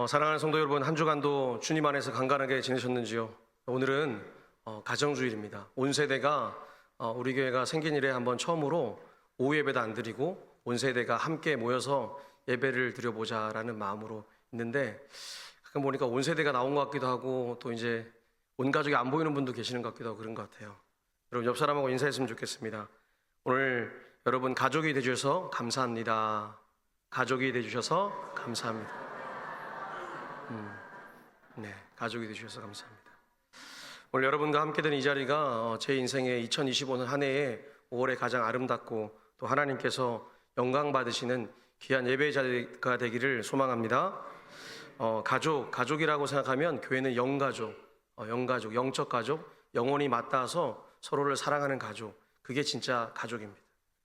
사랑하는 성도 여러분, 한 주간도 주님 안에서 강건하게 지내셨는지요? 오늘은 가정주일입니다. 온 세대가 우리 교회가 생긴 이래 한번 처음으로 오후 예배도 안 드리고 온 세대가 함께 모여서 예배를 드려보자라는 마음으로 있는데, 가끔 보니까 온 세대가 나온 것 같기도 하고 또 이제 온 가족이 안 보이는 분도 계시는 것 같기도 하고 그런 것 같아요. 여러분, 옆 사람하고 인사했으면 좋겠습니다. 오늘 여러분 가족이 되주셔서 감사합니다. 가족이 되주셔서 감사합니다. 네, 가족이 되주셔서 감사합니다. 오늘 여러분과 함께 된 이 자리가 제 인생의 2025년 한 해에 5월에 가장 아름답고 또 하나님께서 영광 받으시는 귀한 예배의 자리가 되기를 소망합니다. 가족이라고 생각하면 교회는 영가족, 영적 가족, 영혼이 맞닿아서 서로를 사랑하는 가족, 그게 진짜 가족입니다.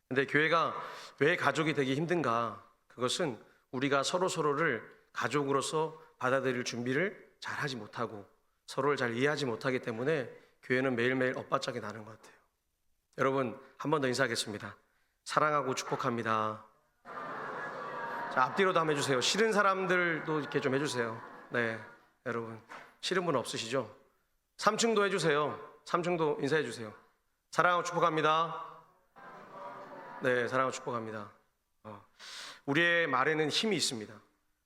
근데 교회가 왜 가족이 되기 힘든가? 그것은 우리가 서로를 가족으로서 받아들일 준비를 잘 하지 못하고 서로를 잘 이해하지 못하기 때문에 교회는 매일매일 엇바짝이 나는 것 같아요. 여러분, 한 번 더 인사하겠습니다. 사랑하고 축복합니다. 자, 앞뒤로도 한번 해주세요. 싫은 사람들도 이렇게 좀 해주세요. 네, 여러분, 싫은 분 없으시죠? 3층도 해주세요. 3층도 인사해주세요. 사랑하고 축복합니다. 네, 사랑하고 축복합니다. 우리의 말에는 힘이 있습니다.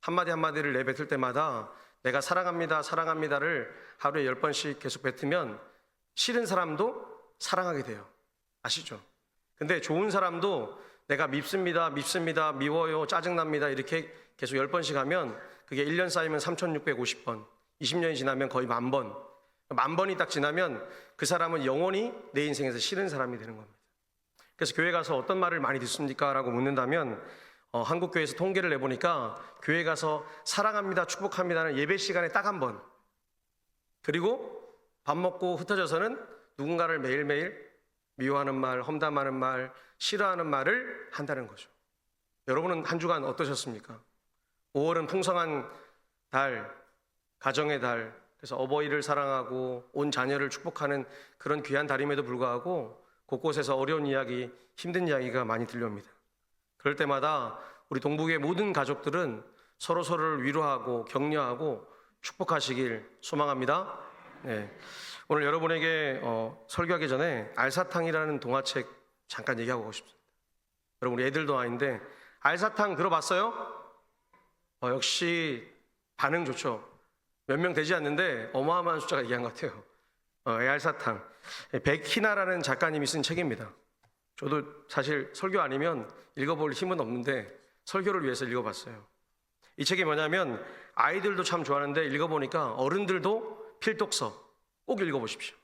한마디 한마디를 내뱉을 때마다 내가 사랑합니다, 사랑합니다를 하루에 10번씩 계속 뱉으면 싫은 사람도 사랑하게 돼요. 아시죠? 근데 좋은 사람도 내가 밉습니다, 미워요, 짜증납니다 이렇게 계속 10번씩 하면 그게 1년 쌓이면 3650번, 20년이 지나면 거의 10,000번, 10,000번이 딱 지나면 그 사람은 영원히 내 인생에서 싫은 사람이 되는 겁니다. 그래서 교회 가서 어떤 말을 많이 듣습니까? 라고 묻는다면 한국교회에서 통계를 내보니까 교회 가서 사랑합니다, 축복합니다는 예배 시간에 딱 한 번, 그리고 밥 먹고 흩어져서는 누군가를 매일매일 미워하는 말, 험담하는 말, 싫어하는 말을 한다는 거죠. 여러분은 한 주간 어떠셨습니까? 5월은 풍성한 달, 가정의 달, 그래서 어버이를 사랑하고 온 자녀를 축복하는 그런 귀한 달임에도 불구하고 곳곳에서 어려운 이야기, 힘든 이야기가 많이 들려옵니다. 그럴 때마다 우리 동북의 모든 가족들은 서로를 위로하고 격려하고 축복하시길 소망합니다. 네. 오늘 여러분에게 설교하기 전에 알사탕이라는 동화책 잠깐 얘기하고 싶습니다. 여러분, 우리 애들도 아닌데 알사탕 들어봤어요? 역시 반응 좋죠. 몇 명 되지 않는데 어마어마한 숫자가 얘기한 것 같아요. 알사탕. 백희나라는 작가님이 쓴 책입니다. 저도 사실 설교 아니면 읽어볼 힘은 없는데 설교를 위해서 읽어봤어요. 이 책이 뭐냐면 아이들도 참 좋아하는데 읽어보니까 어른들도 필독서 꼭 읽어보십시오.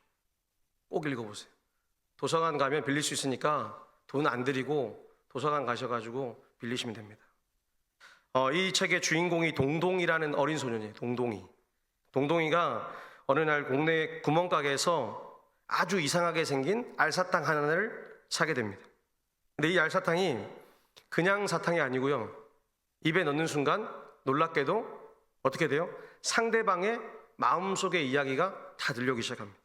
꼭 읽어보세요. 도서관 가면 빌릴 수 있으니까 돈 안 들이고 도서관 가셔가지고 빌리시면 됩니다. 이 책의 주인공이 동동이라는 어린 소년이에요. 동동이가 어느 날 동네 구멍가게에서 아주 이상하게 생긴 알사탕 하나를 사게 됩니다. 근데 이 알사탕이 그냥 사탕이 아니고요, 입에 넣는 순간 놀랍게도 어떻게 돼요? 상대방의 마음속의 이야기가 다 들려오기 시작합니다.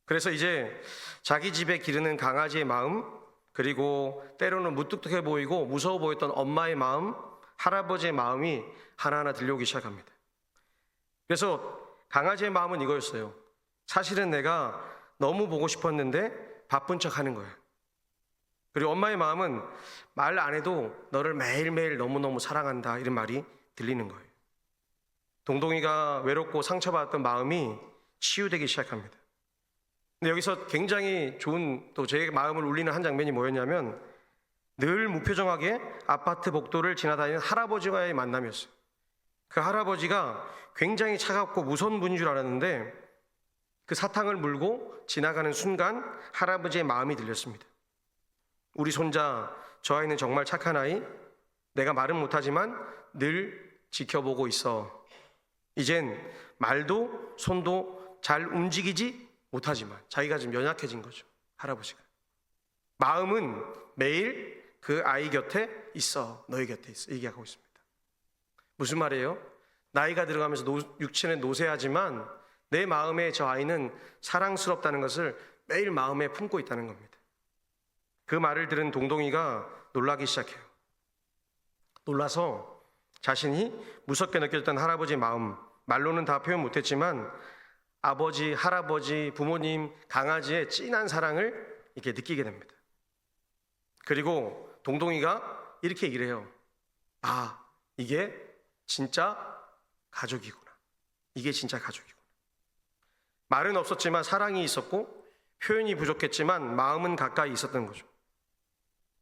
그래서 이제 자기 집에 기르는 강아지의 마음, 그리고 때로는 무뚝뚝해 보이고 무서워 보였던 엄마의 마음, 할아버지의 마음이 하나하나 들려오기 시작합니다. 그래서 강아지의 마음은 이거였어요. 사실은 내가 너무 보고 싶었는데 바쁜 척 하는 거야. 그리고 엄마의 마음은 말 안 해도 너를 매일매일 너무너무 사랑한다 이런 말이 들리는 거예요. 동동이가 외롭고 상처받았던 마음이 치유되기 시작합니다. 근데 여기서 굉장히 좋은 또 제 마음을 울리는 한 장면이 뭐였냐면 늘 무표정하게 아파트 복도를 지나다니는 할아버지와의 만남이었어요. 그 할아버지가 굉장히 차갑고 무서운 분인 줄 알았는데 그 사탕을 물고 지나가는 순간 할아버지의 마음이 들렸습니다. 우리 손자, 저 아이는 정말 착한 아이, 내가 말은 못하지만 늘 지켜보고 있어. 이젠 말도 손도 잘 움직이지 못하지만 자기가 지금 연약해진 거죠. 할아버지가 마음은 매일 그 아이 곁에 있어, 너희 곁에 있어 얘기하고 있습니다. 무슨 말이에요? 나이가 들어가면서 육체는 노쇠하지만 내 마음에 저 아이는 사랑스럽다는 것을 매일 마음에 품고 있다는 겁니다. 그 말을 들은 동동이가 놀라기 시작해요. 놀라서 자신이 무섭게 느껴졌던 할아버지 마음, 말로는 다 표현 못했지만 아버지, 할아버지, 부모님, 강아지의 진한 사랑을 이렇게 느끼게 됩니다. 그리고 동동이가 이렇게 얘기를 해요. 아, 이게 진짜 가족이구나. 이게 진짜 가족이구나. 말은 없었지만 사랑이 있었고 표현이 부족했지만 마음은 가까이 있었던 거죠.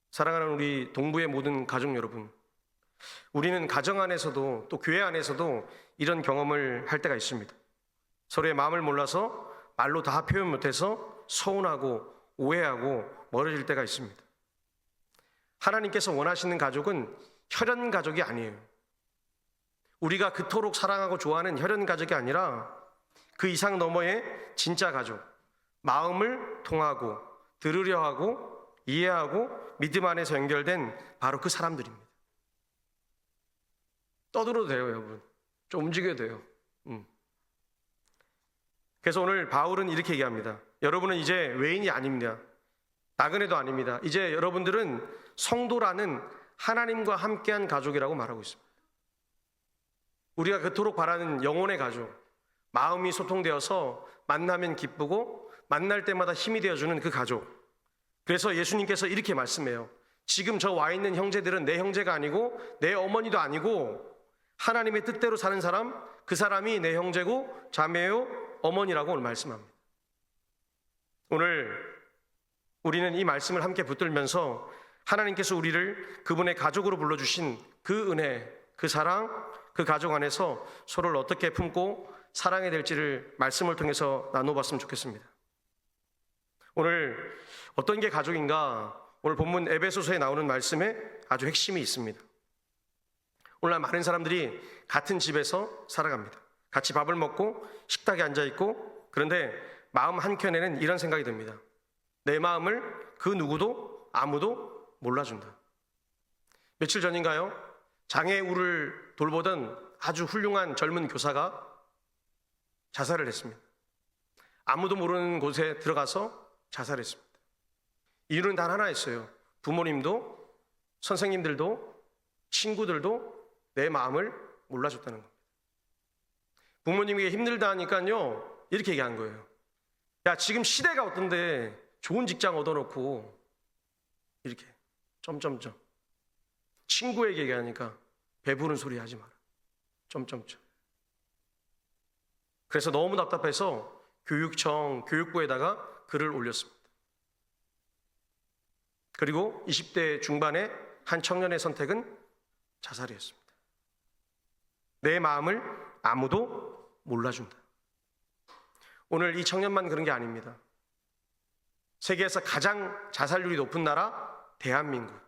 사랑하는 우리 동부의 모든 가족 여러분, 우리는 가정 안에서도 또 교회 안에서도 이런 경험을 할 때가 있습니다. 서로의 마음을 몰라서 말로 다 표현 못해서 서운하고 오해하고 멀어질 때가 있습니다. 하나님께서 원하시는 가족은 혈연 가족이 아니에요. 우리가 그토록 사랑하고 좋아하는 혈연 가족이 아니라 그 이상 너머의 진짜 가족, 마음을 통하고 들으려 하고 이해하고 믿음 안에서 연결된 바로 그 사람들입니다. 떠들어도 돼요, 여러분. 좀 움직여도 돼요. 그래서 오늘 바울은 이렇게 얘기합니다. 여러분은 이제 외인이 아닙니다. 나그네도 아닙니다. 이제 여러분들은 성도라는 하나님과 함께한 가족이라고 말하고 있습니다. 우리가 그토록 바라는 영혼의 가족, 마음이 소통되어서 만나면 기쁘고 만날 때마다 힘이 되어주는 그 가족. 그래서 예수님께서 이렇게 말씀해요. 지금 저 와 있는 형제들은 내 형제가 아니고 내 어머니도 아니고 하나님의 뜻대로 사는 사람, 그 사람이 내 형제고 자매요 어머니라고 오늘 말씀합니다. 오늘 우리는 이 말씀을 함께 붙들면서 하나님께서 우리를 그분의 가족으로 불러주신 그 은혜, 그 사랑, 그 가족 안에서 서로를 어떻게 품고 사랑해야 될지를 말씀을 통해서 나눠봤으면 좋겠습니다. 오늘 어떤 게 가족인가? 오늘 본문 에베소서에 나오는 말씀에 아주 핵심이 있습니다. 오늘날 많은 사람들이 같은 집에서 살아갑니다. 같이 밥을 먹고 식탁에 앉아있고, 그런데 마음 한켠에는 이런 생각이 듭니다. 내 마음을 그 누구도 아무도 몰라준다. 며칠 전인가요? 장애우를 돌보던 아주 훌륭한 젊은 교사가 자살을 했습니다. 아무도 모르는 곳에 들어가서 자살했습니다. 이유는 단 하나였어요. 부모님도 선생님들도 친구들도 내 마음을 몰라줬다는 겁니다. 부모님에게 힘들다 하니까요, 이렇게 얘기한 거예요. 야, 지금 시대가 어떤데 좋은 직장 얻어놓고 이렇게 점점점. 친구에게 얘기하니까 배부른 소리 하지 마라. 점점점. 그래서 너무 답답해서 교육청, 교육부에다가 글을 올렸습니다. 그리고 20대 중반의 한 청년의 선택은 자살이었습니다. 내 마음을 아무도 몰라준다. 오늘 이 청년만 그런 게 아닙니다. 세계에서 가장 자살률이 높은 나라 대한민국,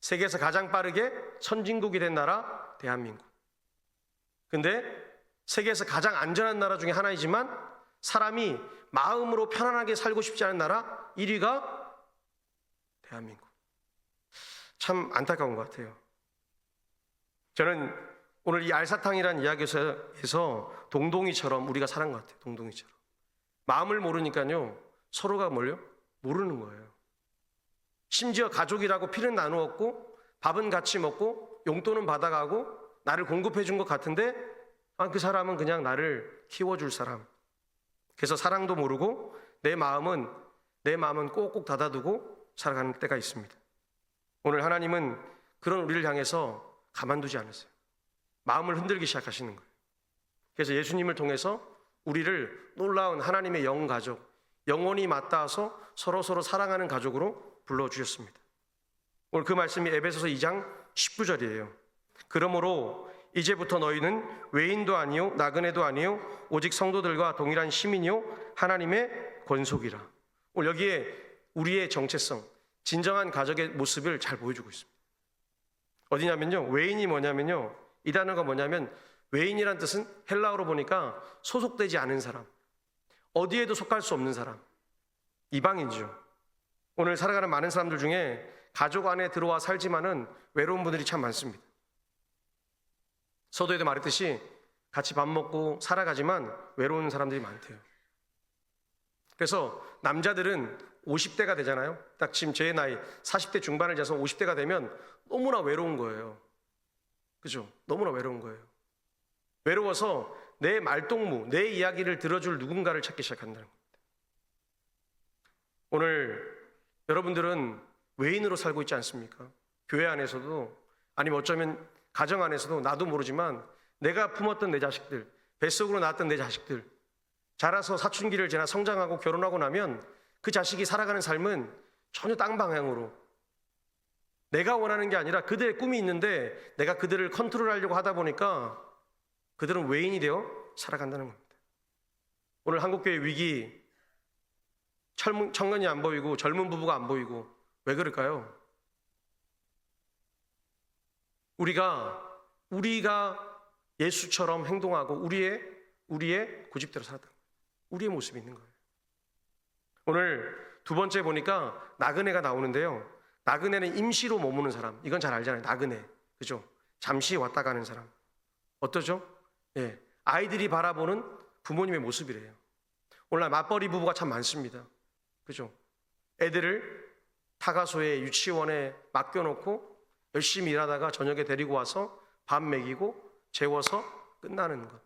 세계에서 가장 빠르게 선진국이 된 나라 대한민국. 근데 세계에서 가장 안전한 나라 중에 하나이지만 사람이 마음으로 편안하게 살고 싶지 않은 나라 1위가 대한민국. 참 안타까운 것 같아요. 저는 오늘 이 알사탕이라는 이야기에서 동동이처럼 우리가 살은 것 같아요. 동동이처럼. 마음을 모르니까요, 서로가 뭘요? 모르는 거예요. 심지어 가족이라고 피는 나누었고 밥은 같이 먹고 용돈은 받아가고 나를 공급해 준 것 같은데 그 사람은 그냥 나를 키워줄 사람. 그래서 사랑도 모르고 내 마음은 꼭꼭 닫아두고 살아가는 때가 있습니다. 오늘 하나님은 그런 우리를 향해서 가만두지 않으세요. 마음을 흔들기 시작하시는 거예요. 그래서 예수님을 통해서 우리를 놀라운 하나님의 영가족, 영혼이 맞닿아서 서로서로 사랑하는 가족으로 불러주셨습니다. 오늘 그 말씀이 에베소서 2장 19절이에요. 그러므로 이제부터 너희는 외인도 아니요 나그네도 아니요 오직 성도들과 동일한 시민이요 하나님의 권속이라. 오늘 여기에 우리의 정체성, 진정한 가족의 모습을 잘 보여주고 있습니다. 어디냐면요, 외인이 뭐냐면요, 이 단어가 뭐냐면 외인이란 뜻은 헬라어로 보니까 소속되지 않은 사람, 어디에도 속할 수 없는 사람, 이방인이죠. 오늘 살아가는 많은 사람들 중에 가족 안에 들어와 살지만은 외로운 분들이 참 많습니다. 서도에도 말했듯이 같이 밥 먹고 살아가지만 외로운 사람들이 많대요. 그래서 남자들은 50대가 되잖아요. 딱 지금 제 나이 40대 중반을 지나서 50대가 되면 너무나 외로운 거예요. 그죠? 너무나 외로운 거예요. 외로워서 내 말동무, 내 이야기를 들어줄 누군가를 찾기 시작한다는 겁니다. 오늘 여러분들은 외인으로 살고 있지 않습니까? 교회 안에서도, 아니면 어쩌면 가정 안에서도 나도 모르지만 내가 품었던 내 자식들, 뱃속으로 낳았던 내 자식들, 자라서 사춘기를 지나 성장하고 결혼하고 나면 그 자식이 살아가는 삶은 전혀 딴 방향으로, 내가 원하는 게 아니라 그들의 꿈이 있는데 내가 그들을 컨트롤하려고 하다 보니까 그들은 외인이 되어 살아간다는 겁니다. 오늘 한국교회 위기, 청년이 안 보이고 젊은 부부가 안 보이고 왜 그럴까요? 우리가 예수처럼 행동하고 우리의 고집대로 살았다. 우리의 모습이 있는 거예요. 오늘 두 번째 보니까 나그네가 나오는데요. 나그네는 임시로 머무는 사람. 이건 잘 알잖아요. 나그네. 그죠? 잠시 왔다 가는 사람. 어떠죠? 예. 아이들이 바라보는 부모님의 모습이래요. 오늘날 맞벌이 부부가 참 많습니다. 그죠? 애들을 타가소에 유치원에 맡겨놓고 열심히 일하다가 저녁에 데리고 와서 밥 먹이고 재워서 끝나는 것.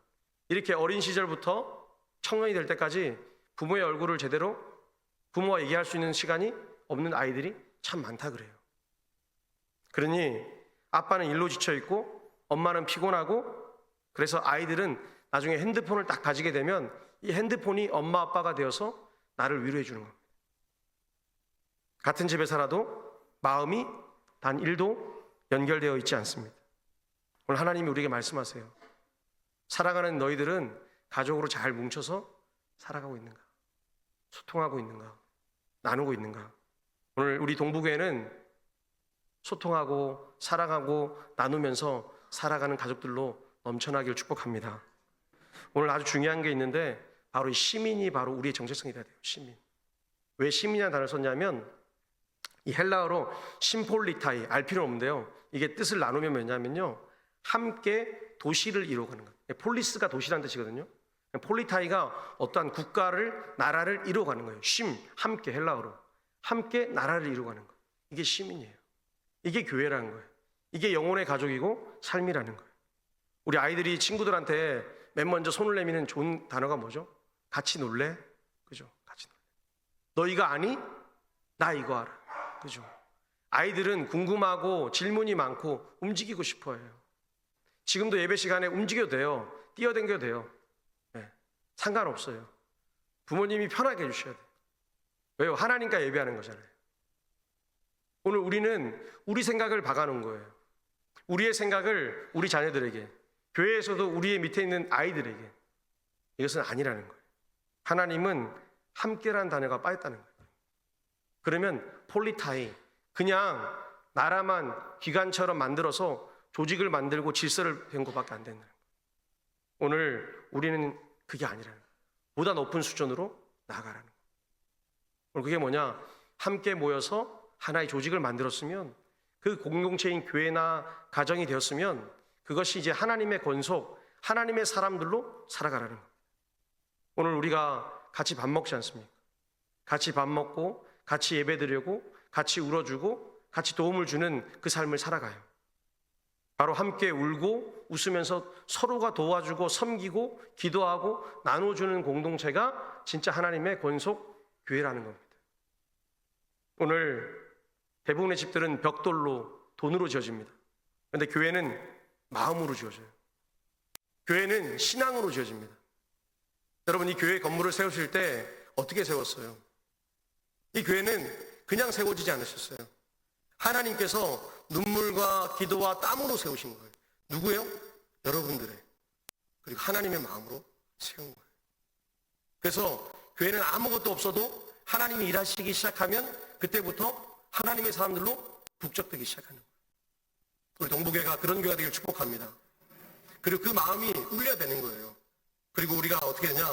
이렇게 어린 시절부터 청년이 될 때까지 부모의 얼굴을 제대로 부모와 얘기할 수 있는 시간이 없는 아이들이 참 많다 그래요. 그러니 아빠는 일로 지쳐있고 엄마는 피곤하고, 그래서 아이들은 나중에 핸드폰을 딱 가지게 되면 이 핸드폰이 엄마 아빠가 되어서 나를 위로해 주는 겁니다. 같은 집에 살아도 마음이 단 1도 연결되어 있지 않습니다. 오늘 하나님이 우리에게 말씀하세요. 살아가는 너희들은 가족으로 잘 뭉쳐서 살아가고 있는가? 소통하고 있는가? 나누고 있는가? 오늘 우리 동부교회는 소통하고 사랑하고 나누면서 살아가는 가족들로 넘쳐나기를 축복합니다. 오늘 아주 중요한 게 있는데 바로 이 시민이 바로 우리의 정체성이 돼야 돼요. 시민. 왜 시민이라는 단어를 썼냐면 이 헬라어로 심폴리타이, 알 필요는 없는데요. 이게 뜻을 나누면 뭐냐면요, 함께 도시를 이루어가는 것. 폴리스가 도시라는 뜻이거든요. 폴리타이가 어떠한 국가를, 나라를 이루어가는 거예요. 함께, 헬라어로 함께 나라를 이루어가는 것. 이게 시민이에요. 이게 교회라는 거예요. 이게 영혼의 가족이고 삶이라는 거예요. 우리 아이들이 친구들한테 맨 먼저 손을 내미는 좋은 단어가 뭐죠? 같이 놀래? 그죠? 같이 놀래. 너희가 아니? 나 이거 알아. 그죠? 아이들은 궁금하고 질문이 많고 움직이고 싶어 해요. 지금도 예배 시간에 움직여도 돼요. 뛰어다녀도 돼요. 네, 상관없어요. 부모님이 편하게 해주셔야 돼요. 왜요? 하나님과 예배하는 거잖아요. 오늘 우리는 우리 생각을 박아놓은 거예요. 우리의 생각을 우리 자녀들에게, 교회에서도 우리의 밑에 있는 아이들에게. 이것은 아니라는 거예요. 하나님은 함께라는 단어가 빠졌다는 거예요. 그러면 폴리타이, 그냥 나라만 기관처럼 만들어서 조직을 만들고 질서를 배운 것밖에 안 된다는 거예요. 오늘 우리는 그게 아니라는 거예요. 보다 높은 수준으로 나아가라는 거예요. 오늘 그게 뭐냐? 함께 모여서 하나의 조직을 만들었으면, 그 공동체인 교회나 가정이 되었으면 그것이 이제 하나님의 권속, 하나님의 사람들로 살아가라는 거예요. 오늘 우리가 같이 밥 먹지 않습니까? 같이 밥 먹고 같이 예배드리고 같이 울어주고 같이 도움을 주는 그 삶을 살아가요. 바로 함께 울고 웃으면서 서로가 도와주고 섬기고 기도하고 나눠주는 공동체가 진짜 하나님의 권속 교회라는 겁니다. 오늘 대부분의 집들은 벽돌로, 돈으로 지어집니다. 그런데 교회는 마음으로 지어져요. 교회는 신앙으로 지어집니다. 여러분, 이 교회 건물을 세우실 때 어떻게 세웠어요? 이 교회는 그냥 세워지지 않으셨어요. 하나님께서 눈물과 기도와 땀으로 세우신 거예요. 누구예요? 여러분들의, 그리고 하나님의 마음으로 세운 거예요. 그래서 교회는 아무것도 없어도 하나님이 일하시기 시작하면 그때부터 하나님의 사람들로 북적되기 시작하는 거예요. 우리 동부교회가 그런 교회가 되길 축복합니다. 그리고 그 마음이 울려야 되는 거예요. 그리고 우리가 어떻게 되냐,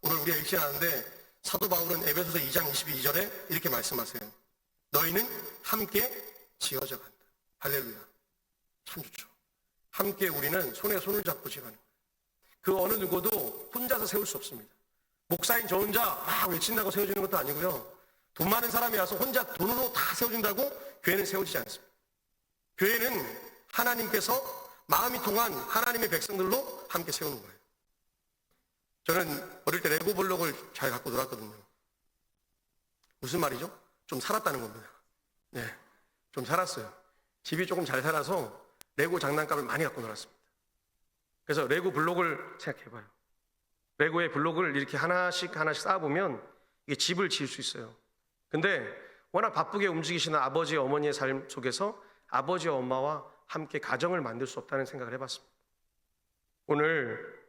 오늘 우리가 읽지 않았는데 사도 바울은 에베소서 2장 22절에 이렇게 말씀하세요. 너희는 함께 지어져 간다. 할렐루야. 참 좋죠. 함께 우리는 손에 손을 잡고 지어가는 거예요. 그 어느 누구도 혼자서 세울 수 없습니다. 목사인 저 혼자 막 외친다고 세워지는 것도 아니고요. 돈 많은 사람이 와서 혼자 돈으로 다 세워진다고 교회는 세워지지 않습니다. 교회는 하나님께서 마음이 통한 하나님의 백성들로 함께 세우는 거예요. 저는 어릴 때 레고 블록을 잘 갖고 놀았거든요. 무슨 말이죠? 좀 살았다는 겁니다. 네, 좀 살았어요. 집이 조금 잘 살아서 레고 장난감을 많이 갖고 놀았습니다. 그래서 레고 블록을 생각해봐요. 레고의 블록을 이렇게 하나씩 쌓아보면 이게 집을 지을 수 있어요. 근데 워낙 바쁘게 움직이시는 아버지, 어머니의 삶 속에서 아버지와 엄마와 함께 가정을 만들 수 없다는 생각을 해봤습니다. 오늘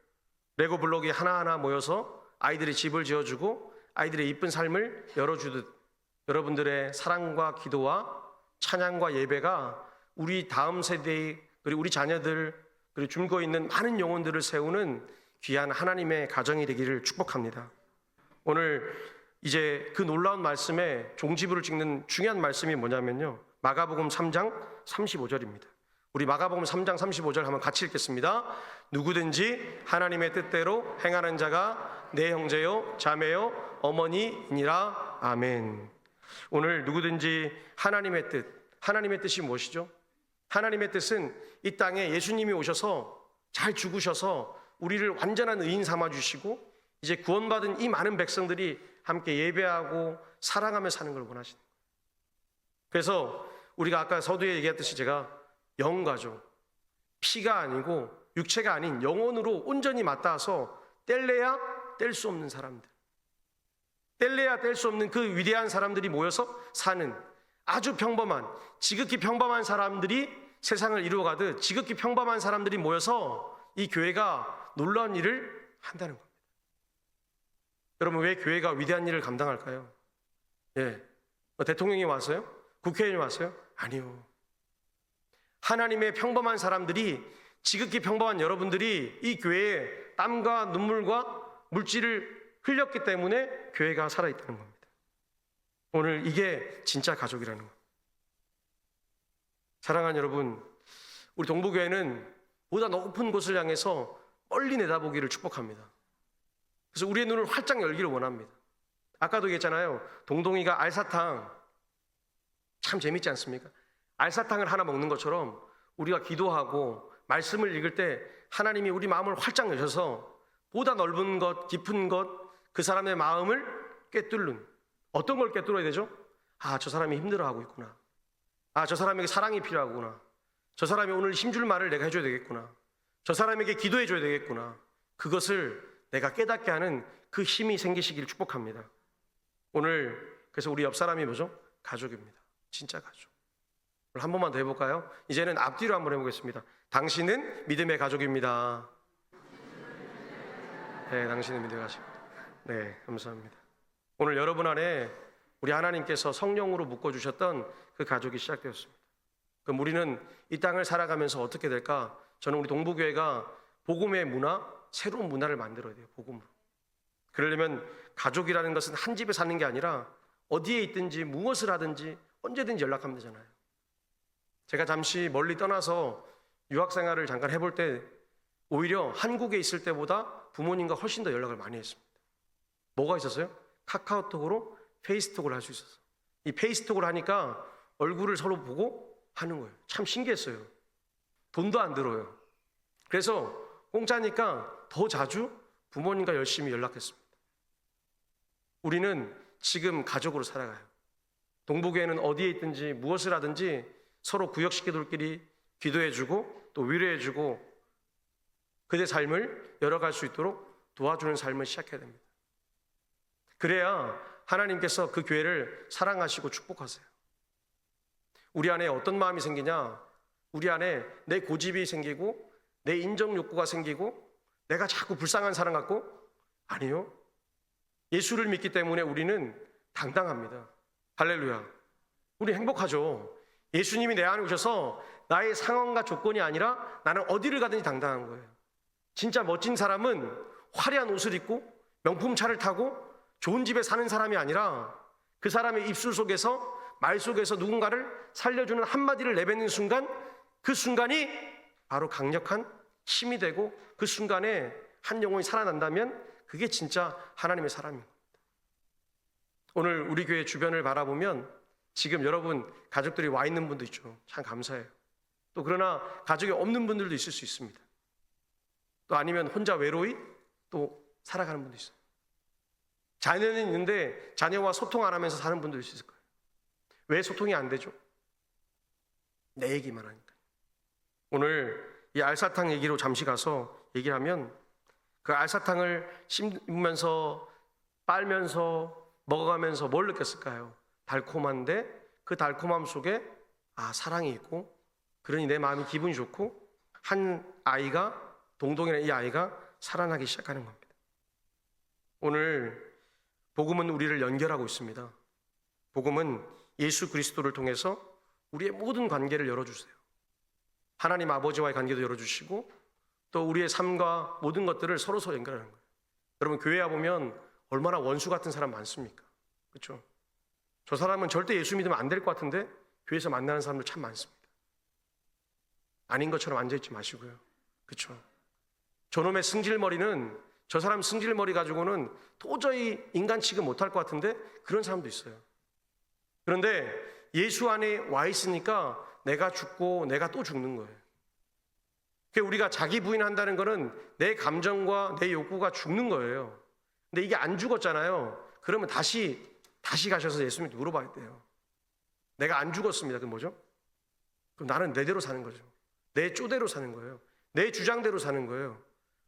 레고 블록이 하나하나 모여서 아이들이 집을 지어주고 아이들의 이쁜 삶을 열어주듯 여러분들의 사랑과 기도와 찬양과 예배가 우리 다음 세대 그리고 우리 자녀들 그리고 줄고 있는 많은 영혼들을 세우는 귀한 하나님의 가정이 되기를 축복합니다. 오늘 이제 그 놀라운 말씀에 종지부를 찍는 중요한 말씀이 뭐냐면요, 마가복음 3장 35절입니다. 우리 마가복음 3장 35절 한번 같이 읽겠습니다. 누구든지 하나님의 뜻대로 행하는 자가 내 형제요 자매요 어머니이니라. 아멘. 오늘 누구든지 하나님의 뜻이 무엇이죠? 하나님의 뜻은 이 땅에 예수님이 오셔서 잘 죽으셔서 우리를 완전한 의인 삼아 주시고 이제 구원받은 이 많은 백성들이 함께 예배하고 사랑하며 사는 걸 원하시는 거예요. 그래서 우리가 아까 서두에 얘기했듯이 제가 영가족, 피가 아니고 육체가 아닌 영혼으로 온전히 맞닿아서 뗄래야 뗄 수 없는 사람들, 뗄래야 뗄 수 없는 그 위대한 사람들이 모여서 사는 아주 평범한, 지극히 평범한 사람들이 세상을 이루어가듯 지극히 평범한 사람들이 모여서 이 교회가 놀라운 일을 한다는 겁니다. 여러분, 왜 교회가 위대한 일을 감당할까요? 대통령이 왔어요? 국회의원이 왔어요? 아니요. 하나님의 평범한 사람들이, 지극히 평범한 여러분들이 이 교회에 땀과 눈물과 물질을 흘렸기 때문에 교회가 살아있다는 겁니다. 오늘 이게 진짜 가족이라는 겁니다. 사랑하는 여러분, 우리 동부교회는 보다 높은 곳을 향해서 멀리 내다보기를 축복합니다. 그래서 우리의 눈을 활짝 열기를 원합니다. 아까도 얘기했잖아요. 동동이가 알사탕 참 재밌지 않습니까? 알사탕을 하나 먹는 것처럼 우리가 기도하고 말씀을 읽을 때 하나님이 우리 마음을 활짝 여셔서 보다 넓은 것, 깊은 것, 그 사람의 마음을 꿰뚫는, 어떤 걸 꿰뚫어야 되죠? 아, 저 사람이 힘들어하고 있구나. 아, 저 사람에게 사랑이 필요하구나. 저 사람이 오늘 힘줄 말을 내가 해줘야 되겠구나. 저 사람에게 기도해줘야 되겠구나. 그것을 내가 깨닫게 하는 그 힘이 생기시기를 축복합니다. 오늘 그래서 우리 옆 사람이 뭐죠? 가족입니다. 진짜 가족. 오늘 한 번만 더 해볼까요? 이제는 앞뒤로 한번 해보겠습니다. 당신은 믿음의 가족입니다. 네, 당신은 믿음의 가족입니다. 네, 감사합니다. 오늘 여러분 안에 우리 하나님께서 성령으로 묶어주셨던 그 가족이 시작되었습니다. 그럼 우리는 이 땅을 살아가면서 어떻게 될까? 저는 우리 동부교회가 복음의 문화, 새로운 문화를 만들어야 돼요. 복음으로. 그러려면 가족이라는 것은 한 집에 사는 게 아니라 어디에 있든지 무엇을 하든지 언제든지 연락하면 되잖아요. 제가 잠시 멀리 떠나서 유학생활을 잠깐 해볼 때 오히려 한국에 있을 때보다 부모님과 훨씬 더 연락을 많이 했습니다. 뭐가 있었어요? 카카오톡으로 페이스톡을 할 수 있었어요. 이 페이스톡을 하니까 얼굴을 서로 보고 하는 거예요. 참 신기했어요. 돈도 안 들어요. 그래서 공짜니까 더 자주 부모님과 열심히 연락했습니다. 우리는 지금 가족으로 살아가요. 동부교회는 어디에 있든지 무엇을 하든지 서로 구역시켜둘끼리 기도해주고 또 위로해주고 그들의 삶을 열어갈 수 있도록 도와주는 삶을 시작해야 됩니다. 그래야 하나님께서 그 교회를 사랑하시고 축복하세요. 우리 안에 어떤 마음이 생기냐? 우리 안에 내 고집이 생기고 내 인정 욕구가 생기고 내가 자꾸 불쌍한 사람 같고? 아니요. 예수를 믿기 때문에 우리는 당당합니다. 할렐루야. 우리 행복하죠. 예수님이 내 안에 오셔서 나의 상황과 조건이 아니라 나는 어디를 가든지 당당한 거예요. 진짜 멋진 사람은 화려한 옷을 입고 명품차를 타고 좋은 집에 사는 사람이 아니라 그 사람의 입술 속에서 말 속에서 누군가를 살려주는 한마디를 내뱉는 순간 그 순간이 바로 강력한 힘이 되고 그 순간에 한 영혼이 살아난다면 그게 진짜 하나님의 사람인 겁니다. 오늘 우리 교회 주변을 바라보면 지금 여러분 가족들이 와 있는 분도 있죠. 참 감사해요. 또 그러나 가족이 없는 분들도 있을 수 있습니다. 또 아니면 혼자 외로이 또 살아가는 분도 있어요. 자녀는 있는데 자녀와 소통 안 하면서 사는 분도 있을 거예요. 왜 소통이 안 되죠? 내 얘기만 하니까. 오늘 이 알사탕 얘기로 잠시 가서 얘기하면 그 알사탕을 씹으면서 빨면서 먹어가면서 뭘 느꼈을까요? 달콤한데 그 달콤함 속에 사랑이 있고, 그러니 내 마음이 기분이 좋고, 한 아이가, 동동이라는 이 아이가 살아나기 시작하는 겁니다. 오늘 복음은 우리를 연결하고 있습니다. 복음은 예수 그리스도를 통해서 우리의 모든 관계를 열어주세요. 하나님 아버지와의 관계도 열어주시고, 또 우리의 삶과 모든 것들을 서로 연결하는 거예요. 여러분, 교회 와보면 얼마나 원수 같은 사람 많습니까? 그렇죠? 저 사람은 절대 예수 믿으면 안 될 것 같은데 교회에서 만나는 사람들 참 많습니다. 아닌 것처럼 앉아있지 마시고요. 그렇죠? 저놈의 승질머리는, 저 사람 승질머리 가지고는 도저히 인간 취급 못할 것 같은데 그런 사람도 있어요. 그런데 예수 안에 와 있으니까 내가 죽고 내가 또 죽는 거예요. 그러니까 우리가 자기 부인한다는 거는 내 감정과 내 욕구가 죽는 거예요. 근데 이게 안 죽었잖아요. 그러면 다시 가셔서 예수님께 물어봐야 돼요. 내가 안 죽었습니다. 그럼 뭐죠? 그럼 나는 내대로 사는 거죠. 내 쪼대로 사는 거예요. 내 주장대로 사는 거예요.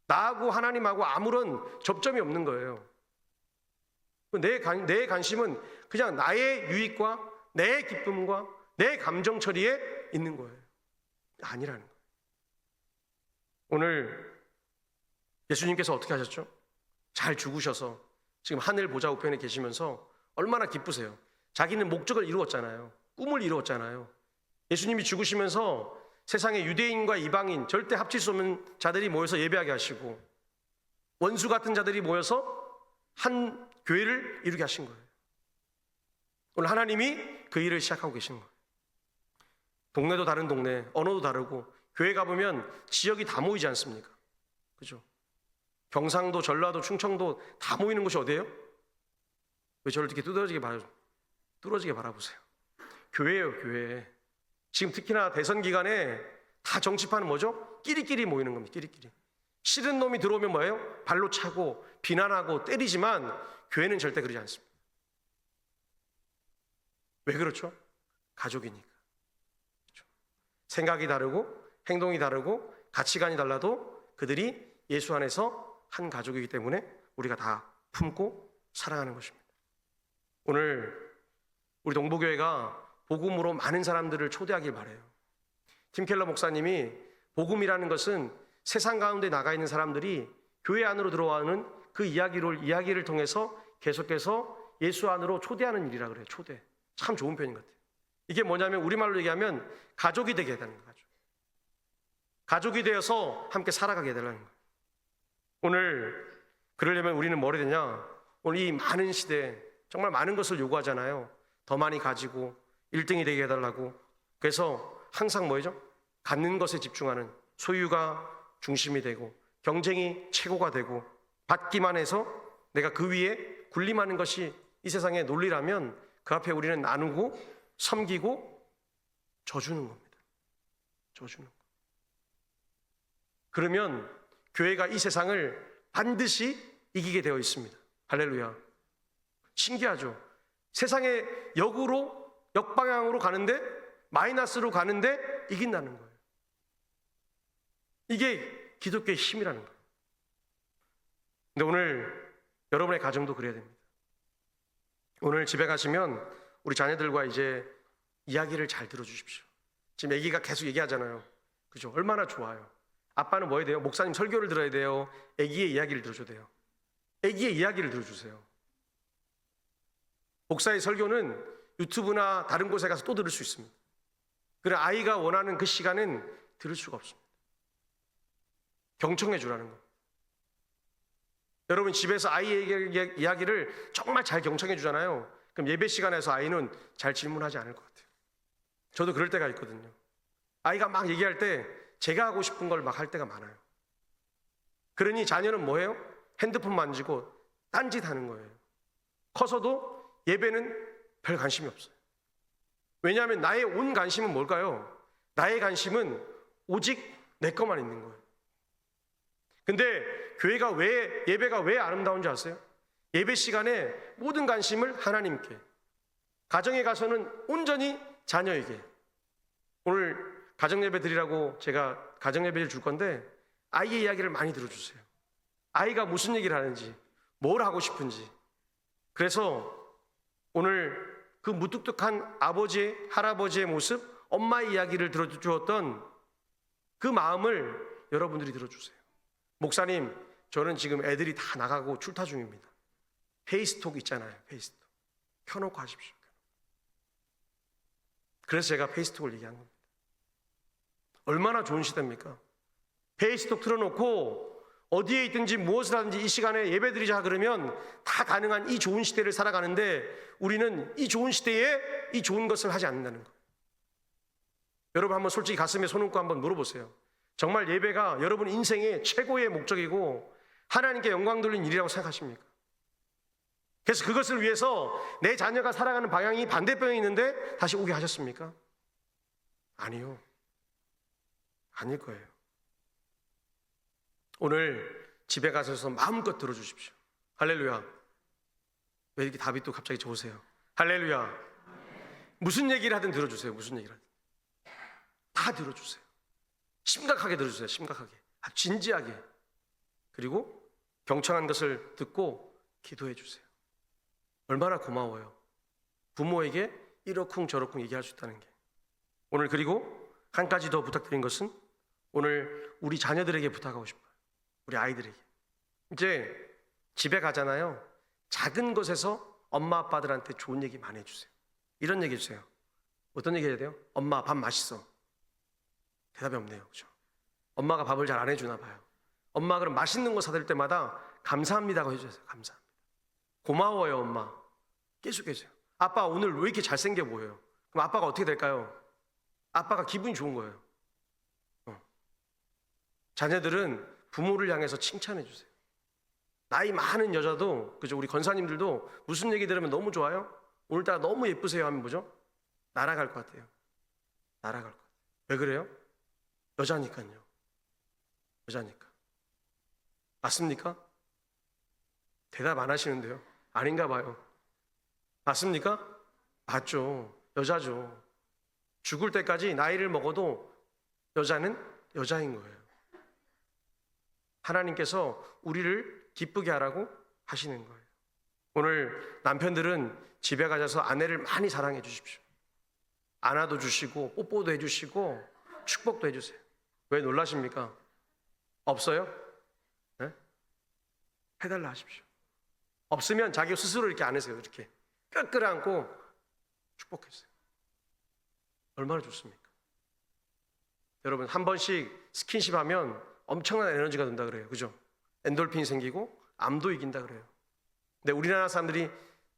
나하고 하나님하고 아무런 접점이 없는 거예요. 내 관심은 그냥 나의 유익과 내 기쁨과 내 감정 처리에 있는 거예요. 아니라는 거예요. 오늘 예수님께서 어떻게 하셨죠? 잘 죽으셔서 지금 하늘 보좌 우편에 계시면서 얼마나 기쁘세요. 자기는 목적을 이루었잖아요. 꿈을 이루었잖아요. 예수님이 죽으시면서 세상의 유대인과 이방인, 절대 합칠 수 없는 자들이 모여서 예배하게 하시고, 원수 같은 자들이 모여서 한 교회를 이루게 하신 거예요. 오늘 하나님이 그 일을 시작하고 계신 거예요. 동네도 다른 동네, 언어도 다르고, 교회 가보면 지역이 다 모이지 않습니까? 그죠? 경상도, 전라도, 충청도 다 모이는 곳이 어디예요? 왜 저를 이렇게 뚫어지게 바라보세요? 교회예요, 교회. 지금 특히나 대선 기간에 다 정치판은 뭐죠? 끼리끼리 모이는 겁니다. 끼리끼리. 싫은 놈이 들어오면 뭐예요? 발로 차고 비난하고 때리지만 교회는 절대 그러지 않습니다. 왜 그렇죠? 가족이니까. 그렇죠? 생각이 다르고 행동이 다르고 가치관이 달라도 그들이 예수 안에서 한 가족이기 때문에 우리가 다 품고 사랑하는 것입니다. 오늘 우리 동부교회가 복음으로 많은 사람들을 초대하길 바라요. 팀 켈러 목사님이 복음이라는 것은 세상 가운데 나가 있는 사람들이 교회 안으로 들어와는 그 이야기를 통해서 계속해서 예수 안으로 초대하는 일이라 그래요. 초대. 참 좋은 표현인 것 같아요. 이게 뭐냐면 우리말로 얘기하면 가족이 되게 해달라는 거죠. 가족이 되어서 함께 살아가게 해달라는 거예요. 오늘 그러려면 우리는 뭘 해야 되냐? 오늘 이 많은 시대에 정말 많은 것을 요구하잖아요. 더 많이 가지고 1등이 되게 해달라고. 그래서 항상 뭐죠? 갖는 것에 집중하는 소유가 중심이 되고 경쟁이 최고가 되고 받기만 해서 내가 그 위에 군림하는 것이 이 세상의 논리라면 그 앞에 우리는 나누고 섬기고 져주는 겁니다. 져주는 거. 그러면 교회가 이 세상을 반드시 이기게 되어 있습니다. 할렐루야. 신기하죠? 세상의 역방향으로 가는데, 마이너스로 가는데 이긴다는 거예요. 이게 기독교의 힘이라는 거예요. 근데 오늘 여러분의 가정도 그래야 됩니다. 오늘 집에 가시면 우리 자녀들과 이제 이야기를 잘 들어주십시오. 지금 아기가 계속 얘기하잖아요. 그죠? 얼마나 좋아요. 아빠는 뭐 해야 돼요? 목사님 설교를 들어야 돼요? 아기의 이야기를 들어줘야 돼요? 아기의 이야기를 들어주세요. 목사의 설교는 유튜브나 다른 곳에 가서 또 들을 수 있습니다. 그래 아이가 원하는 그 시간은 들을 수가 없습니다. 경청해 주라는 거. 여러분 집에서 아이의 이야기를 정말 잘 경청해 주잖아요. 그럼 예배 시간에서 아이는 잘 질문하지 않을 것 같아요. 저도 그럴 때가 있거든요. 아이가 막 얘기할 때 제가 하고 싶은 걸 막 할 때가 많아요. 그러니 자녀는 뭐예요? 핸드폰 만지고 딴짓하는 거예요. 커서도 예배는 별 관심이 없어요. 왜냐하면 나의 온 관심은 뭘까요? 나의 관심은 오직 내 것만 있는 거예요. 근데 교회가 예배가 왜 아름다운 줄 아세요? 예배 시간에 모든 관심을 하나님께, 가정에 가서는 온전히 자녀에게. 오늘 가정예배 드리라고 제가 가정예배를 줄 건데 아이의 이야기를 많이 들어주세요. 아이가 무슨 얘기를 하는지, 뭘 하고 싶은지. 그래서 오늘 그 무뚝뚝한 아버지, 할아버지의 모습, 엄마의 이야기를 들어주었던 그 마음을 여러분들이 들어주세요. 목사님, 저는 지금 애들이 다 나가고 출타 중입니다. 페이스톡 있잖아요. 페이스톡. 켜놓고 하십시오. 그래서 제가 페이스톡을 얘기한 겁니다. 얼마나 좋은 시대입니까? 페이스톡 틀어놓고 어디에 있든지 무엇을 하든지 이 시간에 예배드리자 그러면 다 가능한 이 좋은 시대를 살아가는데 우리는 이 좋은 시대에 이 좋은 것을 하지 않는다는 거예요. 여러분 한번 솔직히 가슴에 손 얹고 한번 물어보세요. 정말 예배가 여러분 인생의 최고의 목적이고 하나님께 영광 돌리는 일이라고 생각하십니까? 그래서 그것을 위해서 내 자녀가 살아가는 방향이 반대편에 있는데 다시 오게 하셨습니까? 아니요. 아닐 거예요. 오늘 집에 가셔서 마음껏 들어주십시오. 할렐루야. 왜 이렇게 답이 또 갑자기 좋으세요? 할렐루야. 무슨 얘기를 하든 들어주세요. 무슨 얘기를 하든 다 들어주세요. 심각하게 들어주세요. 심각하게, 진지하게. 그리고 경청한 것을 듣고 기도해 주세요. 얼마나 고마워요. 부모에게 이러쿵 저러쿵 얘기할 수 있다는 게. 오늘 그리고 한 가지 더 부탁드린 것은 오늘 우리 자녀들에게 부탁하고 싶어요. 우리 아이들에게. 이제 집에 가잖아요. 작은 것에서 엄마 아빠들한테 좋은 얘기 많이 해주세요. 이런 얘기 해주세요. 어떤 얘기 해야 돼요? 엄마 밥 맛있어. 대답이 없네요. 그렇죠? 엄마가 밥을 잘 안 해주나 봐요. 엄마 그럼 맛있는 거 사들 때마다 감사합니다고 해주세요. 감사합니다. 고마워요 엄마. 계속해서요. 아빠 오늘 왜 이렇게 잘생겨 보여요? 그럼 아빠가 어떻게 될까요? 아빠가 기분이 좋은 거예요. 자녀들은 부모를 향해서 칭찬해 주세요. 나이 많은 여자도, 그죠? 우리 권사님들도 무슨 얘기 들으면 너무 좋아요? 오늘따라 너무 예쁘세요 하면 뭐죠? 날아갈 것 같아요. 날아갈 것 같아요. 왜 그래요? 여자니까요. 여자니까. 맞습니까? 대답 안 하시는데요. 아닌가 봐요. 맞습니까? 맞죠. 여자죠. 죽을 때까지 나이를 먹어도 여자는 여자인 거예요. 하나님께서 우리를 기쁘게 하라고 하시는 거예요. 오늘 남편들은 집에 가셔서 아내를 많이 사랑해 주십시오. 안아도 주시고 뽀뽀도 해주시고 축복도 해주세요. 왜 놀라십니까? 없어요? 네? 해달라 하십시오. 없으면 자기 스스로 이렇게 안으세요. 이렇게 끌끌안고 축복해주세요. 얼마나 좋습니까? 여러분 한 번씩 스킨십 하면 엄청난 에너지가 된다 그래요. 그죠? 엔돌핀이 생기고 암도 이긴다 그래요. 근데 우리나라 사람들이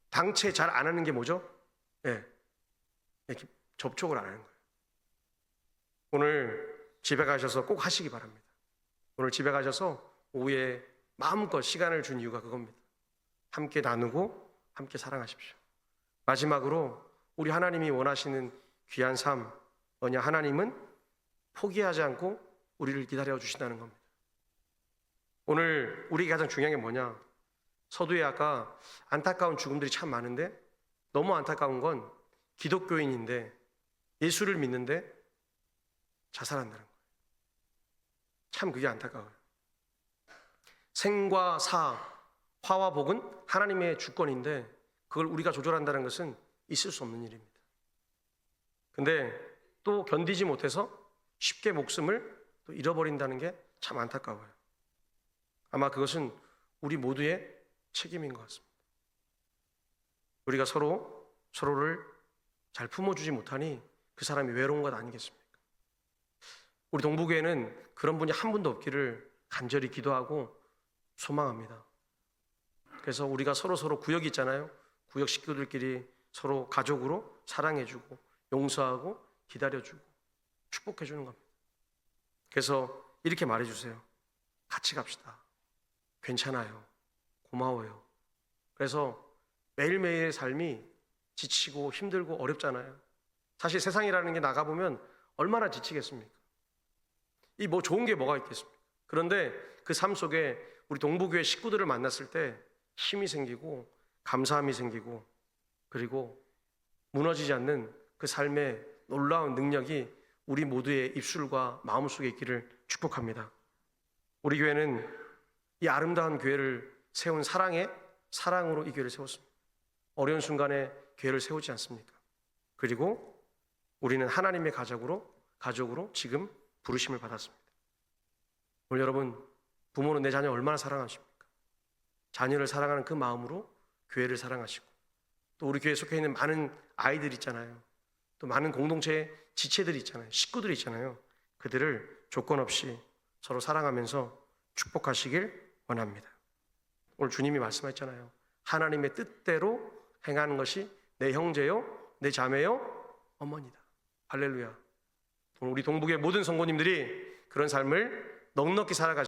당최 잘 안 하는 게 뭐죠? 네. 이렇게 접촉을 안 하는 거예요. 오늘 집에 가셔서 꼭 하시기 바랍니다. 오늘 집에 가셔서 오후에 마음껏 시간을 준 이유가 그겁니다. 함께 나누고 함께 사랑하십시오. 마지막으로 우리 하나님이 원하시는 귀한 삶 뭐냐? 하나님은 포기하지 않고 우리를 기다려 주신다는 겁니다. 오늘 우리에게 가장 중요한 게 뭐냐? 서두에 아까 안타까운 죽음들이 참 많은데 너무 안타까운 건 기독교인인데 예수를 믿는데 자살한다는 거예요. 참 그게 안타까워요. 생과 사, 화와 복은 하나님의 주권인데 그걸 우리가 조절한다는 것은 있을 수 없는 일입니다. 근데 또 견디지 못해서 쉽게 목숨을 또 잃어버린다는 게 참 안타까워요. 아마 그것은 우리 모두의 책임인 것 같습니다. 우리가 서로를 잘 품어주지 못하니 그 사람이 외로운 것 아니겠습니까? 우리 동부교회는 그런 분이 한 분도 없기를 간절히 기도하고 소망합니다. 그래서 우리가 서로 구역이 있잖아요. 구역 식구들끼리 서로 가족으로 사랑해주고 용서하고 기다려주고 축복해주는 겁니다. 그래서 이렇게 말해주세요. 같이 갑시다. 괜찮아요. 고마워요. 그래서 매일매일의 삶이 지치고 힘들고 어렵잖아요. 사실 세상이라는 게 나가보면 얼마나 지치겠습니까? 이 뭐 좋은 게 뭐가 있겠습니까? 그런데 그 삶 속에 우리 동부교회 식구들을 만났을 때 힘이 생기고 감사함이 생기고 그리고 무너지지 않는 그 삶의 놀라운 능력이 우리 모두의 입술과 마음속에 있기를 축복합니다. 우리 교회는 이 아름다운 교회를 세운 사랑으로 이 교회를 세웠습니다. 어려운 순간에 교회를 세우지 않습니까? 그리고 우리는 하나님의 가족으로 지금 부르심을 받았습니다. 오늘 여러분, 부모는 내 자녀 얼마나 사랑하십니까? 자녀를 사랑하는 그 마음으로 교회를 사랑하시고, 또 우리 교회에 속해 있는 많은 아이들 있잖아요. 또 많은 공동체의 지체들이 있잖아요. 식구들이 있잖아요. 그들을 조건 없이 서로 사랑하면서 축복하시길 원합니다. 오늘 주님이 말씀하셨잖아요. 하나님의 뜻대로 행하는 것이 내 형제요, 내 자매요, 어머니다. 할렐루야. 우리 동북의 모든 성도님들이 그런 삶을 넉넉히 살아가시